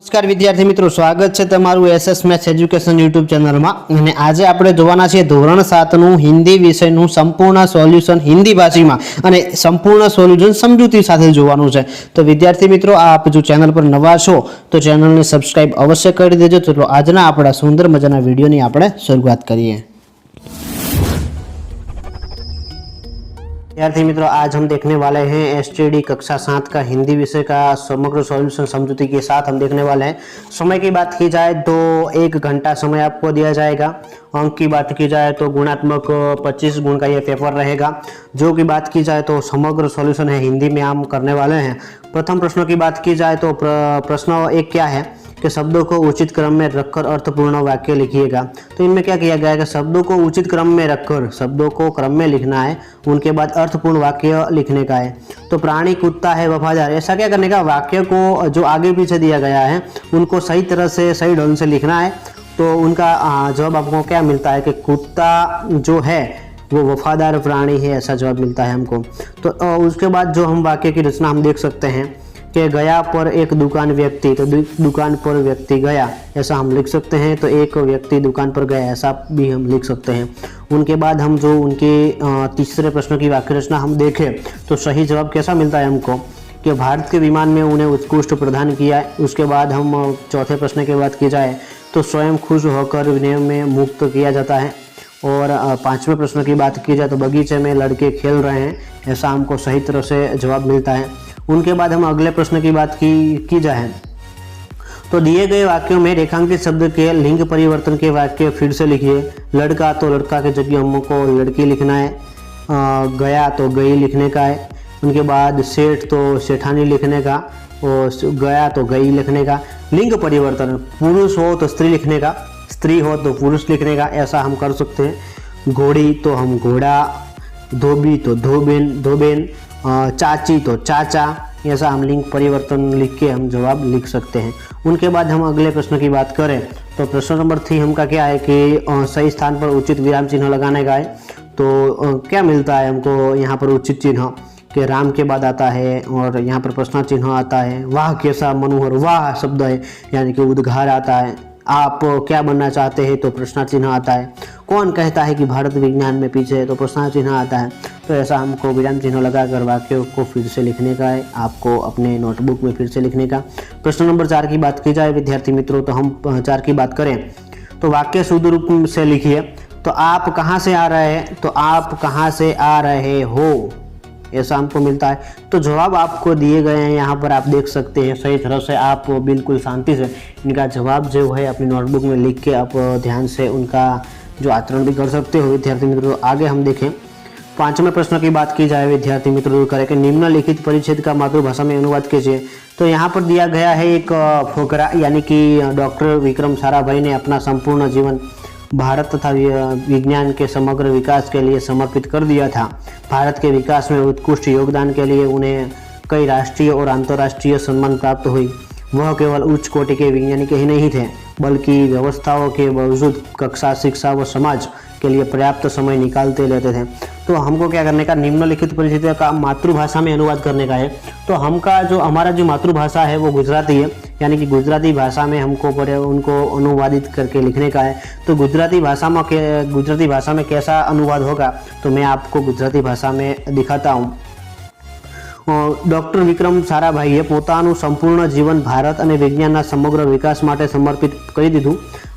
नमस्कार विद्यार्थी मित्रों, स्वागत है तमारू SS maths education YouTube channel में। आज આપણે જોવાના છે ધોરણ 7 નું હિન્દી વિષયનું સંપૂર્ણ સોલ્યુશન હિન્દી ભાષામાં અને સંપૂર્ણ સોલ્યુશન સમજૂતી સાથે જોવાનું છે। તો વિદ્યાર્થી મિત્રો, આપ જો ચેનલ પર નવા છો તો ચેનલને સબસ્ક્રાઇબ અવશ્ય કરી દેજો। તો આજના આપણા સુંદર મજાના વિડિયોની આપણે શરૂઆત કરીએ। विद्यार्थी मित्रों, आज हम देखने वाले हैं एसटीडी कक्षा 7 का हिंदी विषय का समग्र सॉल्यूशन समझौते के साथ हम देखने वाले हैं। समय की बात की जाए तो 1 घंटा समय आपको दिया जाएगा। अंक की बात की जाए तो गुणात्मक 25 गुण का ये पेपर रहेगा। जो की बात की जाए तो समग्र सॉल्यूशन है हिंदी में हम करने वाले हैं। प्रथम प्रश्नों की बात की जाए तो प्रश्न 1 क्या है कि शब्दों को उचित क्रम में रखकर अर्थपूर्ण वाक्य लिखिएगा। तो इनमें क्या किया गया है कि शब्दों को उचित क्रम में रखकर शब्दों को क्रम में लिखना है, उनके बाद अर्थपूर्ण वाक्य लिखने का है। तो प्राणी कुत्ता है वफादार, ऐसा क्या करने का, वाक्य को जो आगे पीछे दिया गया है उनको सही तरह से सही ढंग से लिखना है। तो उनका जवाब आपको क्या मिलता है कि कुत्ता जो है वो वफादार प्राणी है, ऐसा जवाब मिलता है हमको। तो उसके बाद जो हम वाक्य की रचना हम देख सकते हैं कि गया पर एक दुकान व्यक्ति, तो दुकान पर व्यक्ति गया, ऐसा हम लिख सकते हैं। तो एक व्यक्ति दुकान पर गया, ऐसा भी हम लिख सकते हैं। उनके बाद हम जो उनके तीसरे प्रश्न की वाक्य रचना हम देखें तो सही जवाब कैसा मिलता है हमको कि भारत के विमान में उन्हें उत्कृष्ट प्रदान किया है। उसके बाद हम चौथे प्रश्न की बात की जाए तो स्वयं खुश होकर विनय में मुक्त किया जाता है। और पांचवें प्रश्न की बात की जाए तो बगीचे में लड़के खेल रहे हैं, ऐसा हमको सही तरह से जवाब मिलता है। उनके बाद हम अगले प्रश्न की बात की जाए तो दिए गए वाक्यों में रेखांकित शब्द के लिंग परिवर्तन के वाक्य फिर से लिखिए। लड़का तो लड़का की जगह हमको लड़की लिखना है, गया तो गई लिखने का है। उनके बाद सेठ तो सेठानी लिखने का, और गया तो गई लिखने का। लिंग परिवर्तन, पुरुष हो तो स्त्री लिखने का, स्त्री हो तो पुरुष लिखने का, ऐसा हम कर सकते हैं। घोड़ी तो हम घोड़ा, धोबी तो धोबेन, चाची तो चाचा, ऐसा हम लिंग परिवर्तन लिख के हम जवाब लिख सकते हैं। उनके बाद हम अगले प्रश्न की बात करें तो प्रश्न नंबर 3 हमका क्या है कि सही स्थान पर उचित विराम चिन्ह लगाने का है। तो क्या मिलता है हमको यहाँ पर उचित चिन्ह कि राम के बाद आता है और यहाँ पर प्रश्न चिन्ह आता है। वाह कैसा मनोहर, वाह शब्द है यानी कि उद्गार आता है। आप क्या बनना चाहते हैं तो प्रश्न चिन्ह आता है। कौन कहता है कि भारत विज्ञान में पीछे है तो प्रश्न चिन्ह आता है। तो ऐसा हमको विराम चिन्ह लगाकर वाक्यों को फिर से लिखने का है, आपको अपने नोटबुक में फिर से लिखने का। प्रश्न नंबर 4 की बात की जाए विद्यार्थी मित्रों तो हम 4 की बात करें तो वाक्य शुद्ध रूप से लिखिए। तो आप कहाँ से आ रहे हैं तो आप कहाँ से आ रहे हो, ऐसा हमको मिलता है। तो जवाब आपको दिए गए हैं, यहाँ पर आप देख सकते हैं सही तरह से। आप बिल्कुल शांति से इनका जवाब जो है अपनी नोटबुक में लिख के आप ध्यान से उनका जो आचरण भी कर सकते हो विद्यार्थी मित्रों। आगे हम देखें 5वें प्रश्न की बात की जाए विद्यार्थी मित्रों करें कि निम्नलिखित परिच्छेद का मातृभाषा में अनुवाद कीजिए। तो यहाँ पर दिया गया है एक फकरा, यानी कि डॉक्टर विक्रम साराभाई ने अपना संपूर्ण जीवन भारत तथा विज्ञान के समग्र विकास के लिए समर्पित कर दिया था। भारत के विकास में उत्कृष्ट योगदान के लिए उन्हें कई राष्ट्रीय और अंतर्राष्ट्रीय सम्मान प्राप्त हुई। वह केवल उच्च कोटि के वैज्ञानिक ही नहीं थे बल्कि व्यवस्थाओं के बावजूद कक्षा, शिक्षा व समाज के लिए पर्याप्त समय निकालते रहते थे। तो हमको क्या करने का, निम्नलिखित परिस्थितियों का मातृभाषा में अनुवाद करने का है। तो हमारा जो मातृभाषा है वो गुजराती है, यानी कि गुजराती भाषा में हमको उनको अनुवादित करके लिखने का है। तो गुजराती भाषा में कैसा अनुवाद होगा तो मैं आपको गुजराती भाषा में दिखाता हूँ। डॉक्टर विक्रम साराभाઈએ પોતાનું સંપૂર્ણ જીવન ભારત અને વિજ્ઞાનના સમગ્ર વિકાસ માટે સમર્પિત કરી દીધું।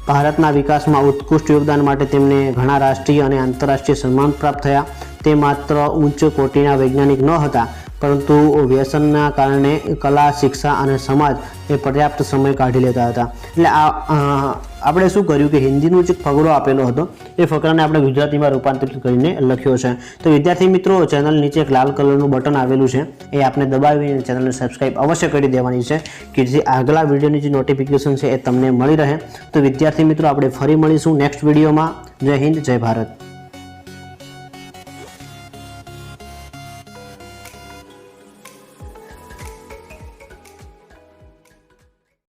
ભારતના વિકાસમાં ઉત્કૃષ્ટ યોગદાન માટે તેમને ઘણા રાષ્ટ્રીય અને આંતરરાષ્ટ્રીય સન્માન પ્રાપ્ત થયા। તે માત્ર ઉચ્ચ કોટીના વૈજ્ઞાનિક ન હતા પરંતુ વ્યસનના કારણે કલા, शिक्षा અને સમાજ એ પર્યાપ્ત સમય કાઢી લેતા હતા। એટલે આપણે શું કર્યું કે હિન્દીનો જે ફકરો આપેલો હતો એ ફકરાને આપણે ગુજરાતીમાં રૂપાંતરિત કરીને લખ્યો છે। તો વિદ્યાર્થી મિત્રો, ચેનલ નીચે એક લાલ કલરનું બટન આવેલું છે, એ આપણે દબાવીને ચેનલને સબસ્ક્રાઇબ અવશ્ય કરી દેવાની છે કે જે આગલા વિડીયોની જે નોટિફિકેશન છે એ તમને મળી રહે। તો વિદ્યાર્થી મિત્રો, આપણે ફરી મળીશું નેક્સ્ટ વિડીયોમાં। જય હિન્દ, જય ભારત।